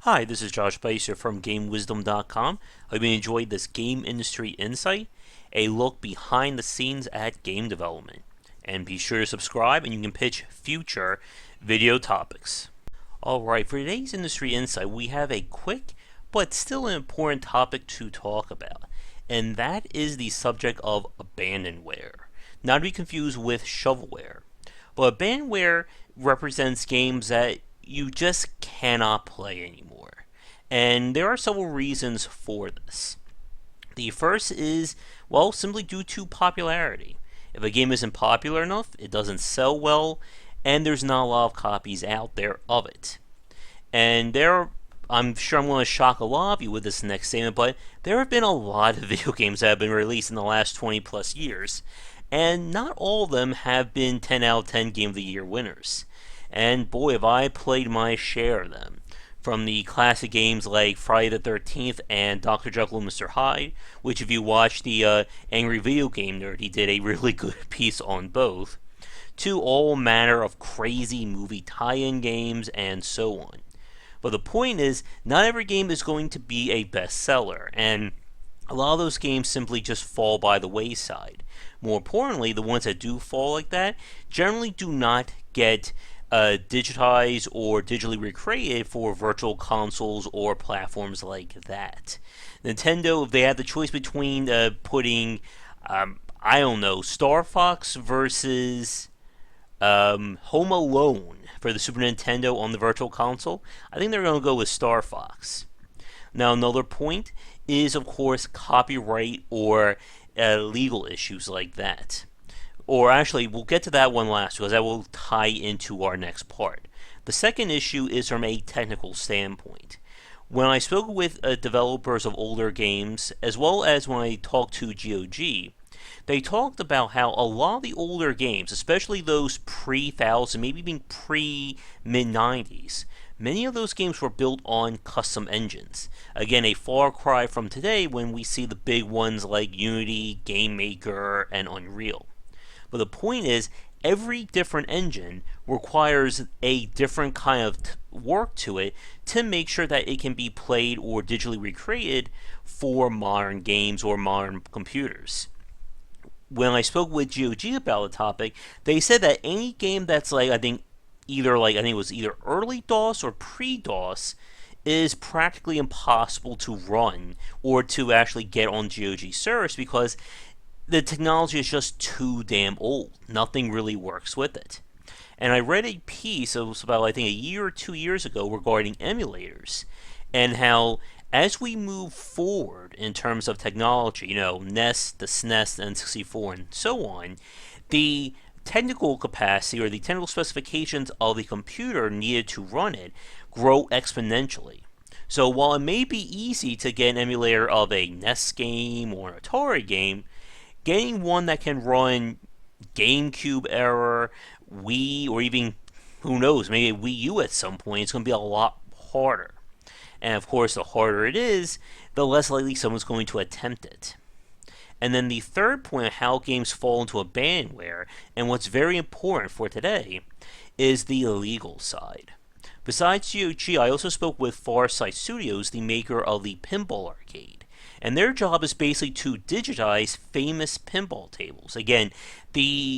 Hi, this is Josh Bycer from GameWisdom.com. I hope you enjoyed this Game Industry Insight, a look behind the scenes at game development. And be sure to subscribe and you can pitch future video topics. Alright, for today's Industry Insight, we have a quick but still an important topic to talk about, and that is the subject of abandonware. Not to be confused with shovelware. But abandonware represents games that you just cannot play anymore. And there are several reasons for this. The first is, well, simply due to popularity. If a game isn't popular enough, it doesn't sell well, and there's not a lot of copies out there of it. And I'm sure I'm going to shock a lot of you with this next statement, but there have been a lot of video games that have been released in the last 20 plus years, and not all of them have been 10 out of 10 Game of the Year winners. And boy, have I played my share of them. From the classic games like Friday the 13th and Dr. Jekyll and Mr. Hyde, which if you watch the Angry Video Game Nerd, he did a really good piece on both, to all manner of crazy movie tie-in games and so on. But the point is, not every game is going to be a bestseller, and a lot of those games simply just fall by the wayside. More importantly, the ones that do fall like that generally do not get digitized or digitally recreated for virtual consoles or platforms like that. Nintendo, if they had the choice between putting, I don't know, Star Fox versus Home Alone for the Super Nintendo on the virtual console, I think they're going to go with Star Fox. Now, another point is, of course, copyright or legal issues like that. Or actually, we'll get to that one last because that will tie into our next part. The second issue is from a technical standpoint. When I spoke with developers of older games, as well as when I talked to GOG, they talked about how a lot of the older games, especially those pre-1000, maybe even pre-mid-90s, many of those games were built on custom engines. Again, a far cry from today when we see the big ones like Unity, Game Maker, and Unreal. But the point is, every different engine requires a different kind of work to it to make sure that it can be played or digitally recreated for modern games or modern computers. When I spoke with GOG about the topic, they said that any game that's I think it was either early DOS or pre-DOS is practically impossible to run or to actually get on GOG servers because the technology is just too damn old. Nothing really works with it. And I read a piece, it was about I think a year or 2 years ago, regarding emulators and how as we move forward in terms of technology, NES, the SNES, the N64, and so on, the technical capacity or the technical specifications of the computer needed to run it grow exponentially. So while it may be easy to get an emulator of a NES game or an Atari game, getting one that can run GameCube era, Wii, or even, who knows, maybe Wii U at some point, it's going to be a lot harder. And of course, the harder it is, the less likely someone's going to attempt it. And then the third point of how games fall into abandonware, and what's very important for today, is the legal side. Besides GOG, I also spoke with Farsight Studios, the maker of the Pinball Arcade. And their job is basically to digitize famous pinball tables. Again,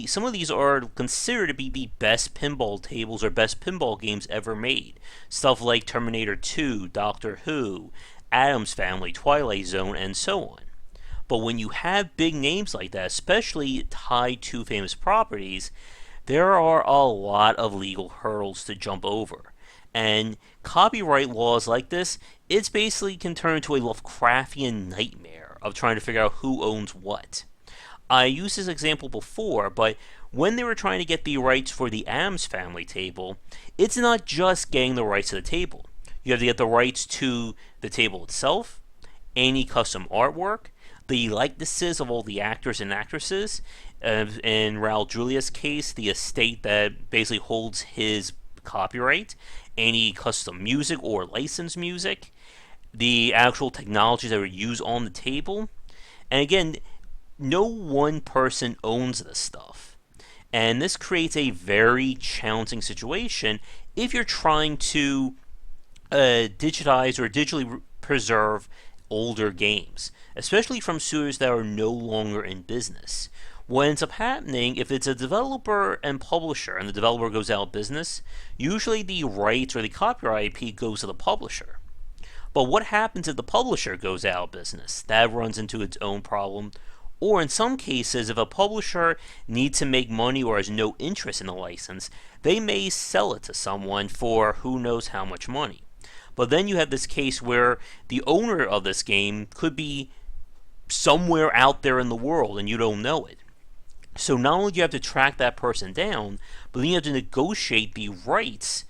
some of these are considered to be the best pinball tables or best pinball games ever made. Stuff like Terminator 2, Doctor Who, Addams Family, Twilight Zone, and so on. But when you have big names like that, especially tied to famous properties, there are a lot of legal hurdles to jump over. And copyright laws like this, it's basically can turn into a Lovecraftian nightmare of trying to figure out who owns what. I used this example before, but when they were trying to get the rights for the Addams Family table, it's not just getting the rights to the table. You have to get the rights to the table itself, any custom artwork, the likenesses of all the actors and actresses. In Raul Julia's case, the estate that basically holds his copyright, any custom music or licensed music, the actual technologies that were used on the table. And again, no one person owns this stuff. And this creates a very challenging situation if you're trying to digitize or digitally preserve older games, especially from studios that are no longer in business. What ends up happening, if it's a developer and publisher and the developer goes out of business, usually the rights or the copyright IP goes to the publisher. But what happens if the publisher goes out of business? That runs into its own problem. Or in some cases, if a publisher needs to make money or has no interest in the license, they may sell it to someone for who knows how much money. But then you have this case where the owner of this game could be somewhere out there in the world and you don't know it. So not only do you have to track that person down, but then you have to negotiate the rights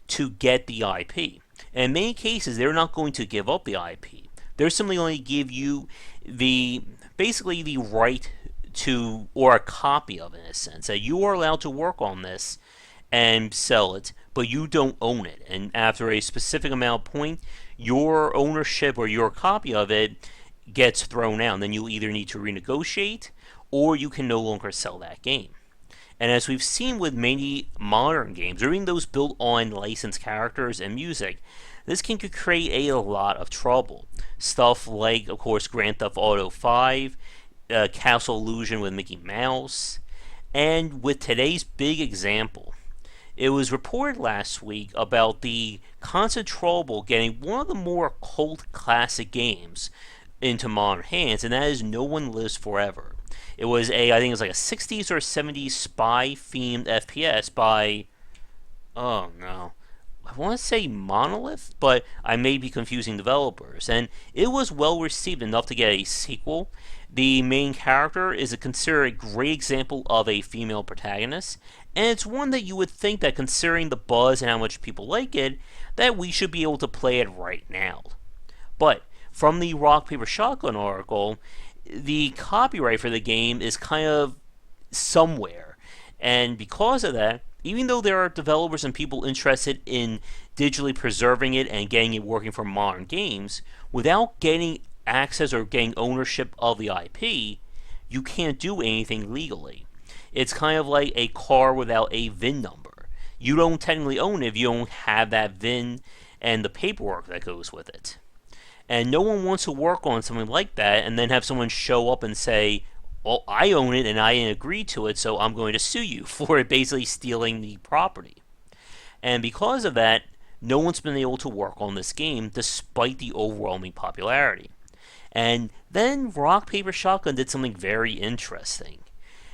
to get the IP. And in many cases, they're not going to give up the IP. They're simply going to give you basically the right to, or a copy of it in a sense, that you are allowed to work on this and sell it, but you don't own it. And after a specific amount of point, your ownership or your copy of it gets thrown out. And then you'll either need to renegotiate or you can no longer sell that game. And as we've seen with many modern games, or even those built on licensed characters and music, this can create a lot of trouble. Stuff like, of course, Grand Theft Auto 5, Castle Illusion with Mickey Mouse, and with today's big example, it was reported last week about the constant trouble getting one of the more cult classic games into modern hands, and that is No One Lives Forever. It was I think it was like a 60s or 70s spy-themed FPS by, oh no, I want to say Monolith, but I may be confusing developers. And it was well received enough to get a sequel. The main character is considered a great example of a female protagonist, and it's one that you would think that, considering the buzz and how much people like it, that we should be able to play it right now. But from the Rock Paper Shotgun article, the copyright for the game is kind of somewhere, and because of that, even though there are developers and people interested in digitally preserving it and getting it working for modern games, without getting access or getting ownership of the IP, you can't do anything legally. It's kind of like a car without a VIN number. You don't technically own it if you don't have that VIN and the paperwork that goes with it. And no one wants to work on something like that and then have someone show up and say, well, I own it and I didn't agree to it, so I'm going to sue you for basically stealing the property. And because of that, no one's been able to work on this game despite the overwhelming popularity. And then Rock Paper Shotgun did something very interesting.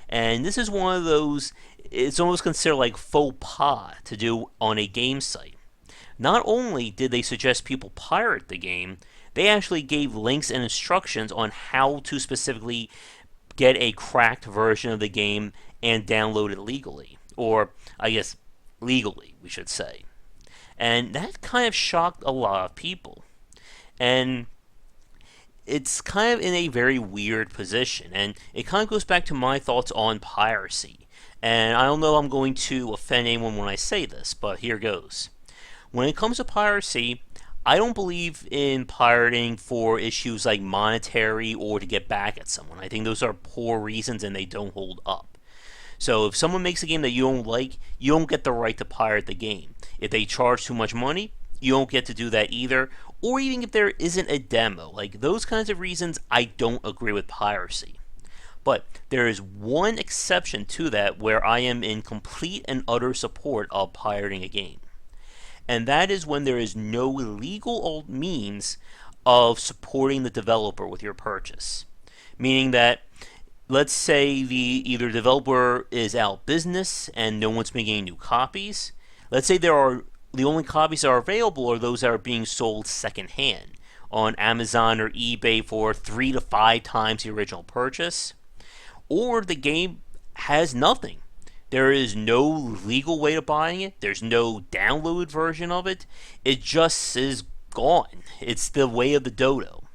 And this is one of those, it's almost considered like faux pas to do on a game site. Not only did they suggest people pirate the game, they actually gave links and instructions on how to specifically get a cracked version of the game and download it legally. Or, I guess, legally, we should say. And that kind of shocked a lot of people. And it's kind of in a very weird position. And it kind of goes back to my thoughts on piracy. And I don't know if I'm going to offend anyone when I say this, but here goes. When it comes to piracy, I don't believe in pirating for issues like monetary or to get back at someone. I think those are poor reasons and they don't hold up. So if someone makes a game that you don't like, you don't get the right to pirate the game. If they charge too much money, you don't get to do that either. Or even if there isn't a demo. Like those kinds of reasons, I don't agree with piracy. But there is one exception to that where I am in complete and utter support of pirating a game. And that is when there is no legal means of supporting the developer with your purchase. Meaning that, let's say the either developer is out of business and no one's making any new copies. Let's say the only copies that are available are those that are being sold secondhand on Amazon or eBay for 3 to 5 times the original purchase. Or the game has nothing. There is no legal way of buying it. There's no download version of it. It just is gone. It's the way of the dodo.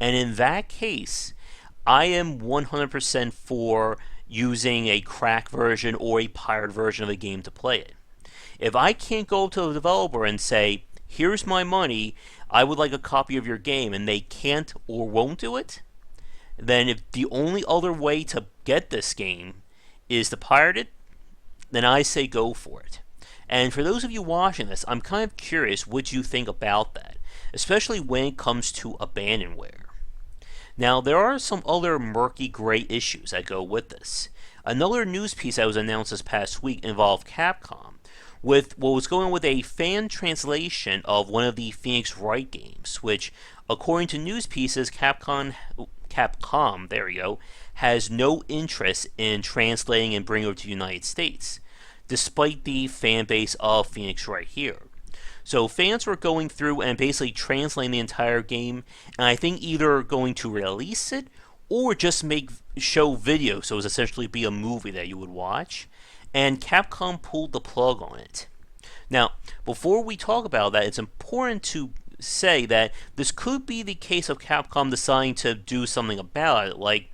And in that case, I am 100% for using a cracked version or a pirate version of the game to play it. If I can't go to the developer and say, here's my money, I would like a copy of your game, and they can't or won't do it, then if the only other way to get this game is to pirate it, then I say go for it. And for those of you watching this, I'm kind of curious what you think about that, especially when it comes to abandonware. Now, there are some other murky gray issues that go with this. Another news piece that was announced this past week involved Capcom, with what was going on with a fan translation of one of the Phoenix Wright games, which, according to news pieces, Capcom, there we go, has no interest in translating and bringing it to the United States, despite the fan base of Phoenix Wright here. So fans were going through and basically translating the entire game, and I think either going to release it or just show videos, so it was essentially be a movie that you would watch, and Capcom pulled the plug on it. Now, before we talk about that, it's important to say that this could be the case of Capcom deciding to do something about it, like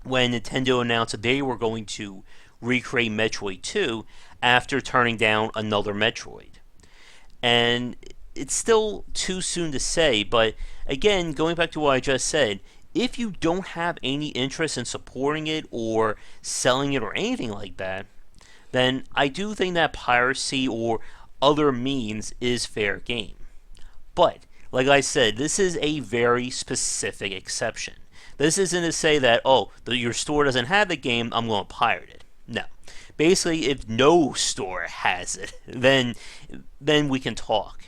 when Nintendo announced that they were going to recreate Metroid 2 after turning down another Metroid. And it's still too soon to say, but again, going back to what I just said, if you don't have any interest in supporting it or selling it or anything like that, then I do think that piracy or other means is fair game. But, like I said, this is a very specific exception. This isn't to say that, oh, your store doesn't have the game, I'm going to pirate it. No. Basically, if no store has it, then we can talk.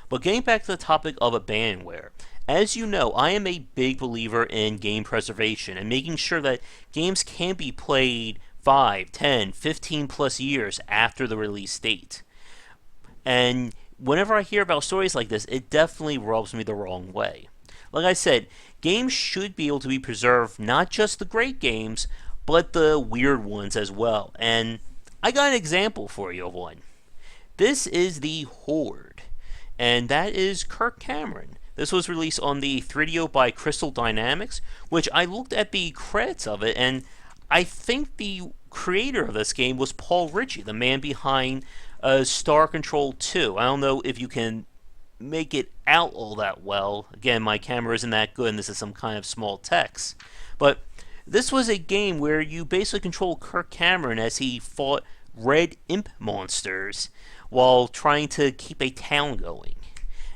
But getting back to the topic of abandonware, as you know, I am a big believer in game preservation and making sure that games can be played 5, 10, 15 plus years after the release date. And whenever I hear about stories like this, it definitely rubs me the wrong way. Like I said, games should be able to be preserved, not just the great games, but the weird ones as well. And I got an example for you of one. This is the Horde, and that is Kirk Cameron. This was released on the 3DO by Crystal Dynamics, which I looked at the credits of it, and I think the creator of this game was Paul Ritchie, the man behind Star Control 2. I don't know if you can make it out all that well. Again, my camera isn't that good, and this is some kind of small text. But this was a game where you basically control Kirk Cameron as he fought red imp monsters while trying to keep a town going.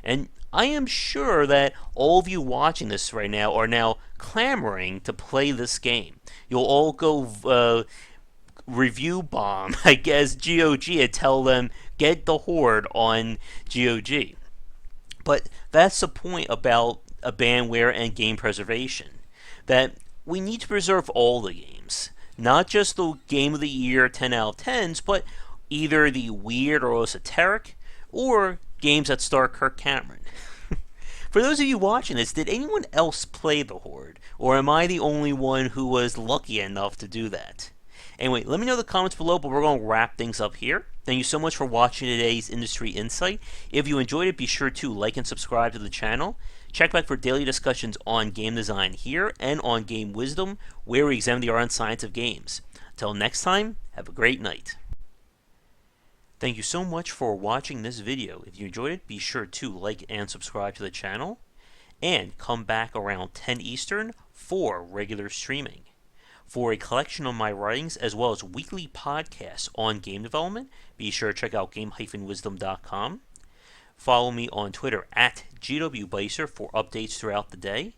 And I am sure that all of you watching this right now are now clamoring to play this game. You'll all go review bomb, I guess, GOG and tell them, get the Horde on GOG. But that's the point about abandonware and game preservation. That we need to preserve all the games. Not just the Game of the Year 10 out of 10s, but either the weird or esoteric, or games that star Kirk Cameron. For those of you watching this, did anyone else play the Horde? Or am I the only one who was lucky enough to do that? Anyway, let me know in the comments below, but we're going to wrap things up here. Thank you so much for watching today's Industry Insight. If you enjoyed it, be sure to like and subscribe to the channel. Check back for daily discussions on game design here and on Game Wisdom, where we examine the art and science of games. Until next time, have a great night. Thank you so much for watching this video. If you enjoyed it, be sure to like and subscribe to the channel. And come back around 10 Eastern for regular streaming. For a collection of my writings as well as weekly podcasts on game development, be sure to check out game-wisdom.com. Follow me on Twitter at GWBycer for updates throughout the day.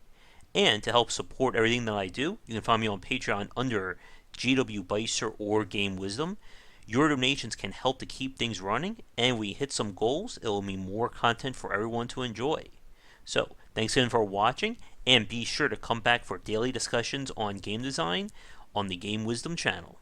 And to help support everything that I do, you can find me on Patreon under GWBycer or Game Wisdom. Your donations can help to keep things running, and when we hit some goals, it will mean more content for everyone to enjoy. So, thanks again for watching, and be sure to come back for daily discussions on game design on the Game Wisdom channel.